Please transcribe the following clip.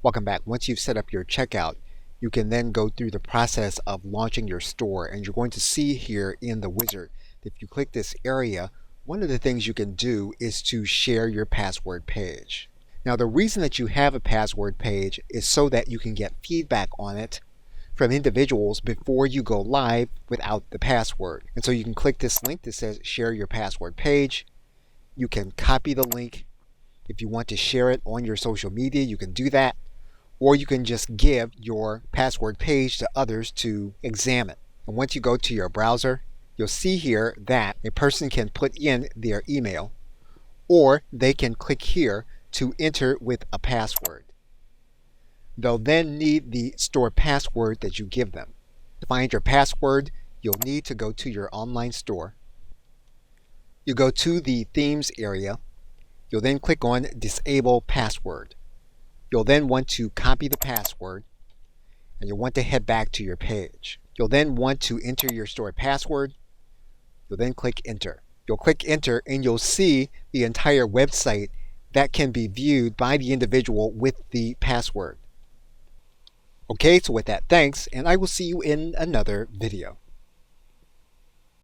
Welcome back. Once you've set up your checkout, you can then go through the process of launching your store, and you're going to see here in the wizard, if you click this area, one of the things you can do is to share your password page. Now, the reason that you have a password page is so that you can get feedback on it from individuals before you go live without the password. And so you can click this link that says share your password page. You can copy the link. If you want to share it on your social media, you can do that. Or you can just give your password page to others to examine. And once you go to your browser, you'll see here that a person can put in their email, or they can click here to enter with a password. They'll then need the store password that you give them. To find your password, you'll need to go to your online store. You go to the themes area. You'll then click on disable password. You'll then want to copy the password, and you'll want to head back to your page. You'll then want to enter your store password. You'll then click enter. You'll click enter and you'll see the entire website that can be viewed by the individual with the password. Okay, so with that, thanks, and I will see you in another video.